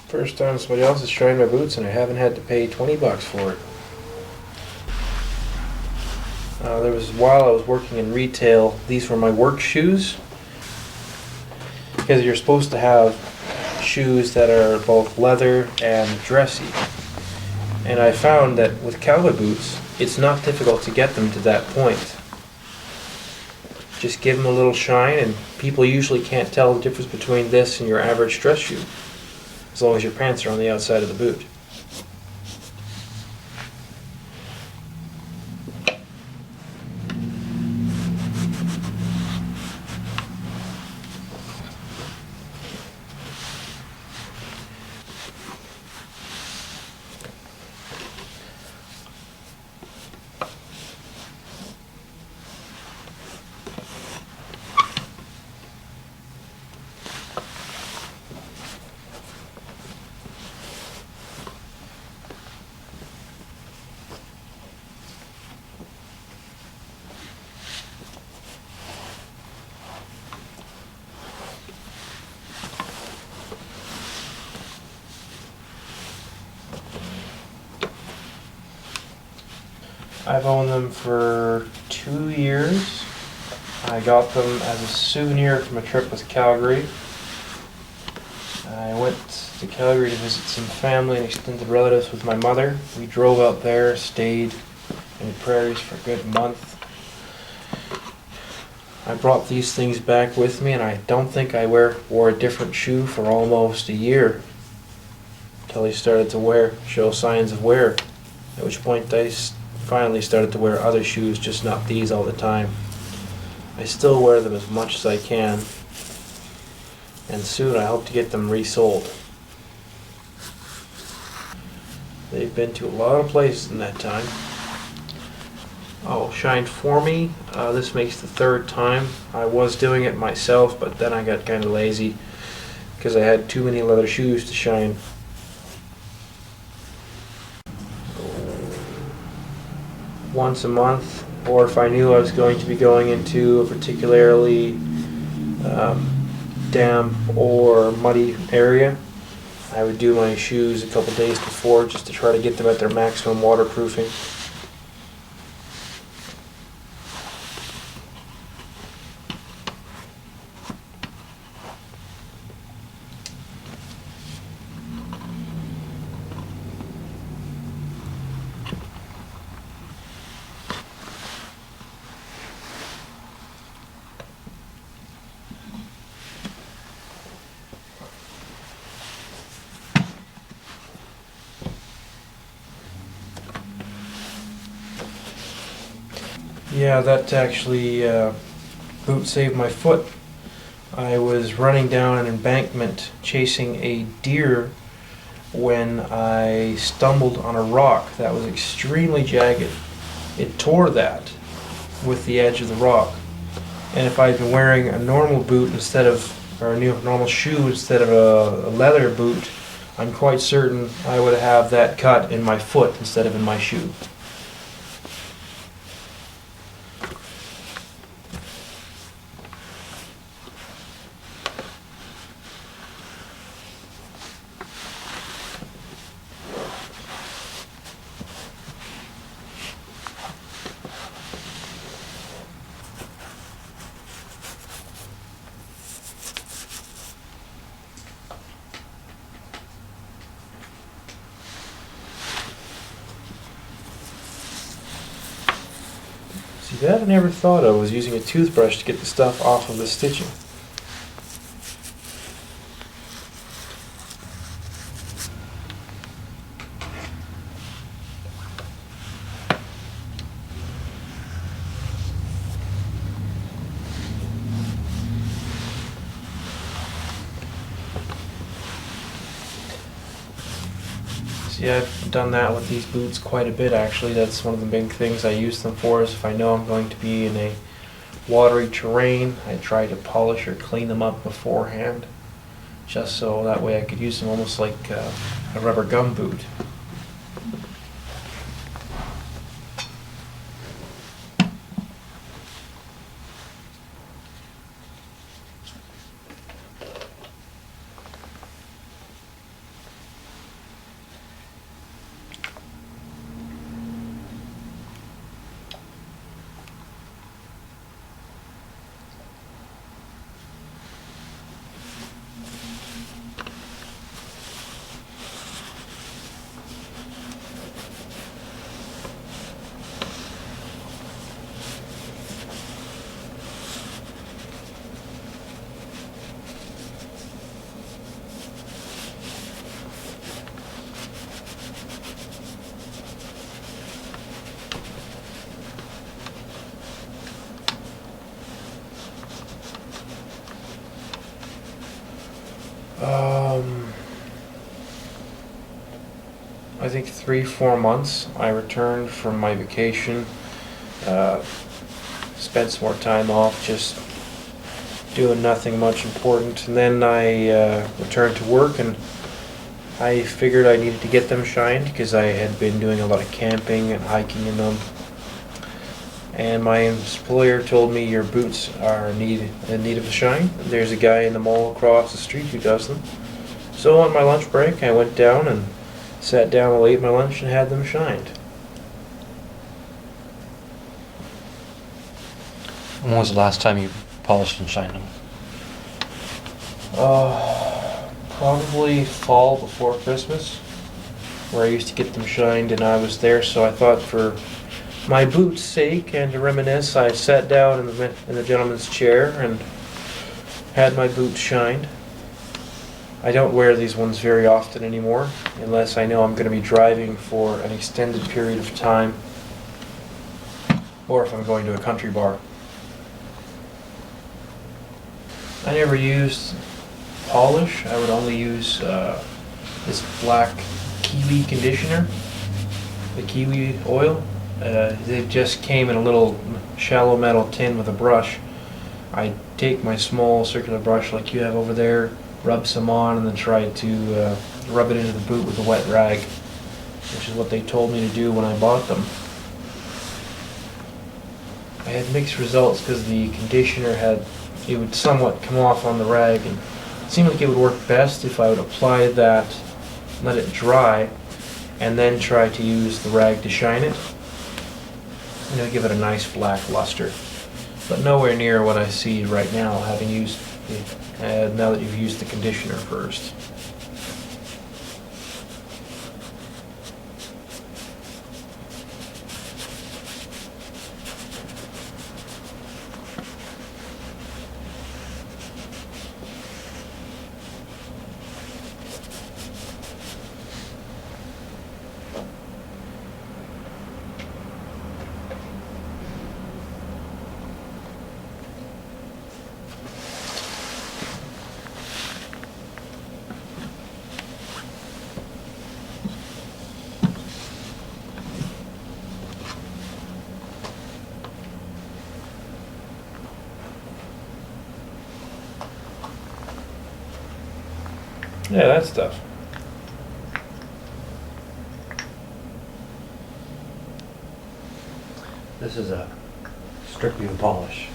First time somebody else is trying my boots and I haven't had to pay 20 bucks for it. There was, while I was working in retail, these were my work shoes. Because you're supposed to have shoes that are both leather and dressy. And I found that with cowboy boots, it's not difficult to get them to that point. Just give them a little shine and people usually can't tell the difference between this and your average dress shoe, as long as your pants are on the outside of the boot. I've owned them for 2 years. I got them as a souvenir from a trip with Calgary. I went to Calgary to visit some family and extended relatives with my mother. We drove out there, stayed in the prairies for a good month. I brought these things back with me and I don't think I wore a different shoe for almost a year until I started to show signs of wear, at which point I finally started to wear other shoes, just not these all the time. I still wear them as much as I can, and soon I hope to get them resold. They've been to a lot of places in that time. Oh, shined for me. This makes the 3rd time. I was doing it myself, but then I got kind of lazy because I had too many leather shoes to shine. Once a month, or if I knew I was going to be going into a particularly damp or muddy area, I would do my shoes a couple days before just to try to get them at their maximum waterproofing. Yeah, that actually boot saved my foot. I was running down an embankment chasing a deer when I stumbled on a rock that was extremely jagged. It tore that with the edge of the rock. And if I'd been wearing a normal boot or a normal shoe instead of a leather boot, I'm quite certain I would have that cut in my foot instead of in my shoe. See, that I never thought of, was using a toothbrush to get the stuff off of the stitching. See, I've done that with these boots quite a bit actually. That's one of the big things I use them for, is if I know I'm going to be in a watery terrain, I try to polish or clean them up beforehand, just so that way I could use them almost like a rubber gum boot. I think 3-4 months. I returned from my vacation, uh, spent some more time off, just doing nothing much important, and then I returned to work, and I figured I needed to get them shined because I had been doing a lot of camping and hiking in them. And my employer told me your boots are in need of a shine. There's a guy in the mall across the street who does them. So on my lunch break, I went down and sat down while I ate my lunch and had them shined. When was the last time you polished and shined them? Probably fall before Christmas, where I used to get them shined, and I was there, so I thought for my boots' sake and to reminisce, I sat down in the gentleman's chair and had my boots shined. I don't wear these ones very often anymore, unless I know I'm going to be driving for an extended period of time, or if I'm going to a country bar. I never used polish. I would only use this black kiwi conditioner, the kiwi oil. It just came in a little shallow metal tin with a brush. I take my small circular brush like you have over there, rub some on, and then try to rub it into the boot with a wet rag, which is what they told me to do when I bought them. I had mixed results because the conditioner it would somewhat come off on the rag, and it seemed like it would work best if I would apply that, let it dry, and then try to use the rag to shine it. Give it a nice black luster, but nowhere near what I see right now, having used now that you've used the conditioner first. Yeah, that stuff. This is a strictly a polish.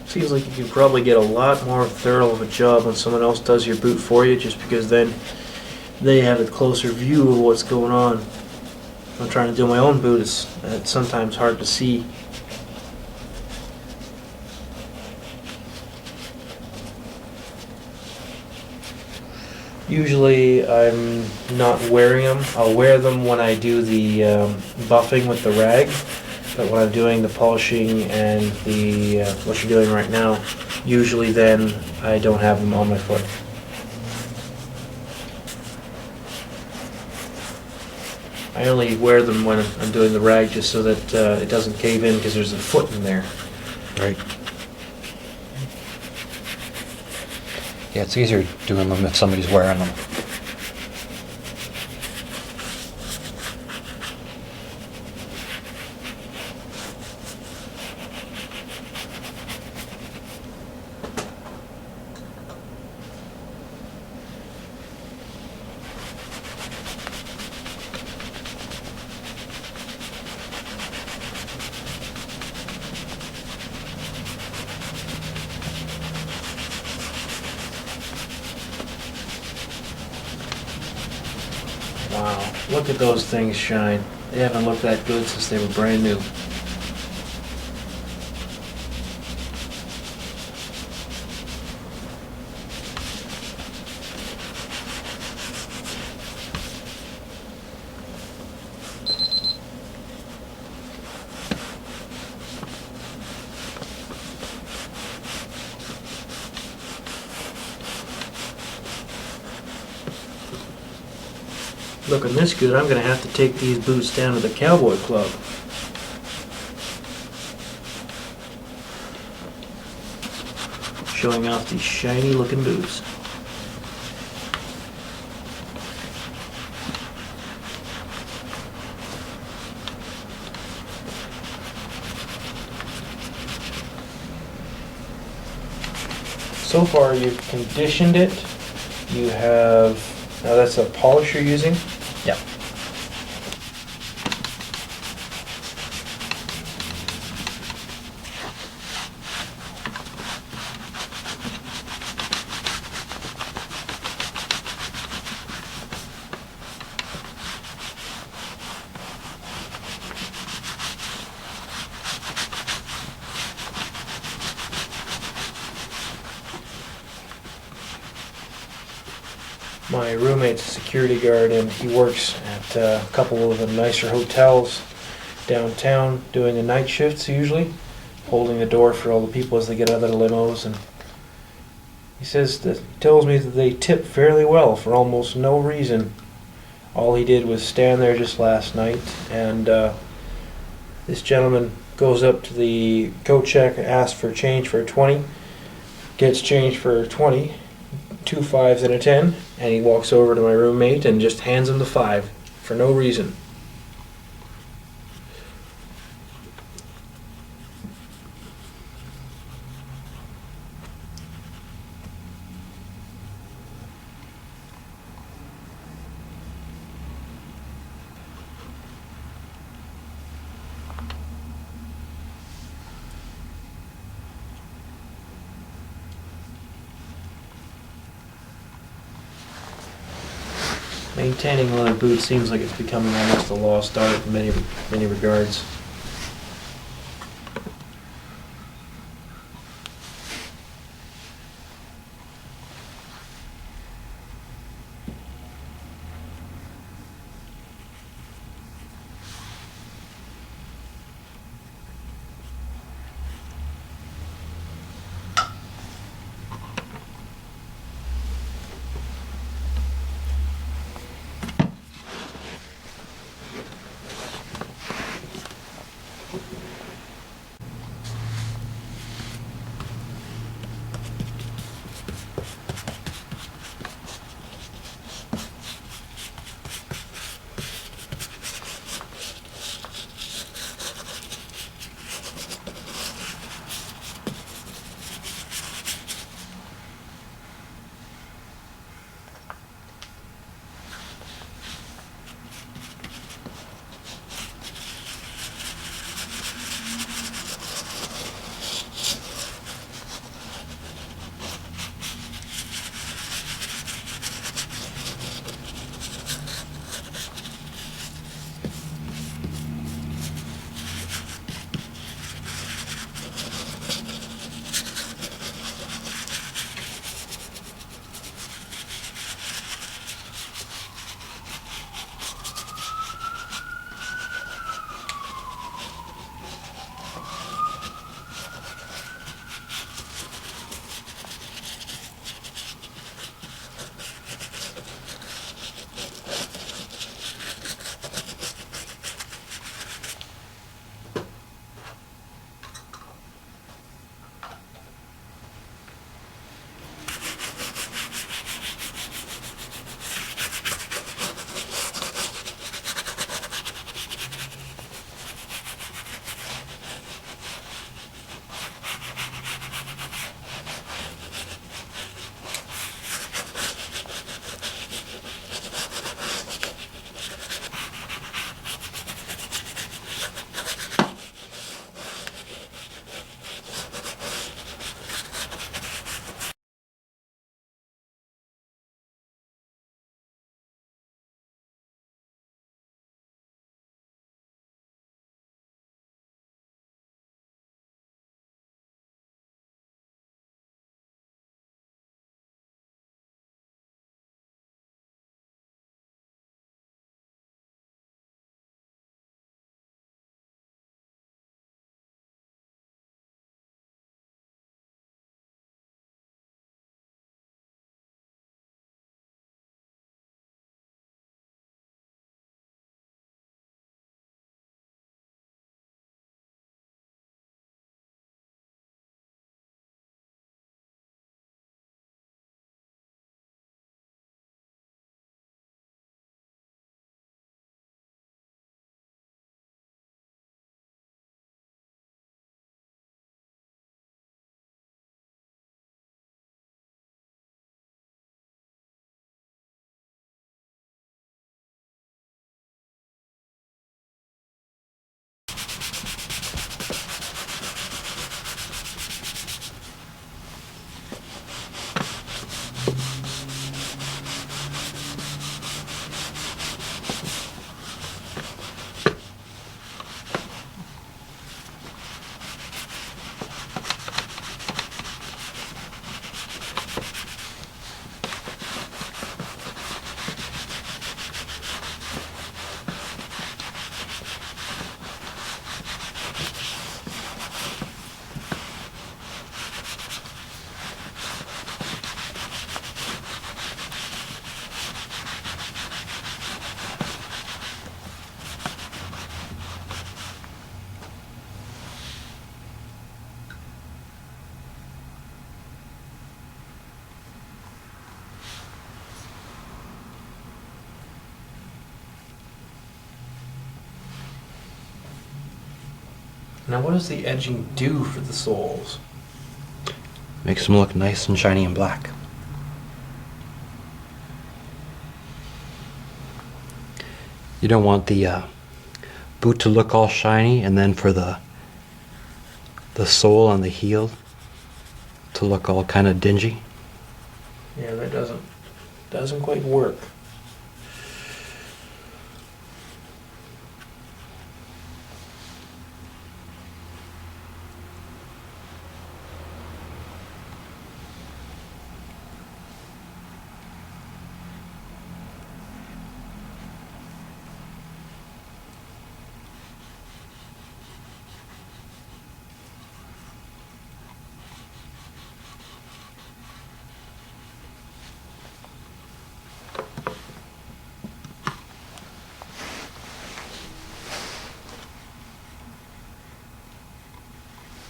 Seems like you can probably get a lot more thorough of a job when someone else does your boot for you, just because then they have a closer view of what's going on. When I'm trying to do my own boot, it's sometimes hard to see. Usually I'm not wearing them. I'll wear them when I do the buffing with the rag. But when I'm doing the polishing and the what you're doing right now, usually then I don't have them on my foot. I only wear them when I'm doing the rag just so that it doesn't cave in because there's a foot in there. Right. Yeah, it's easier doing them if somebody's wearing them. Wow, look at those things shine. They haven't looked that good since they were brand new. Looking this good, I'm gonna have to take these boots down to the Cowboy Club. Showing off these shiny looking boots. So far you've conditioned it. You have, now that's a polish you're using? Yeah. My roommate's a security guard and he works at a couple of the nicer hotels downtown doing the night shifts usually, holding the door for all the people as they get out of the limos. And he tells me that they tip fairly well for almost no reason. All he did was stand there just last night, and this gentleman goes up to the coat check, asks for change for a 20, gets change for 20, 2 5s and a 10, and he walks over to my roommate and just hands him the 5 for no reason. Maintaining leather boots seems like it's becoming almost a lost art in many regards. Now, what does the edging do for the soles? Makes them look nice and shiny and black. You don't want the boot to look all shiny and then for the sole on the heel to look all kind of dingy. Yeah, that doesn't quite work.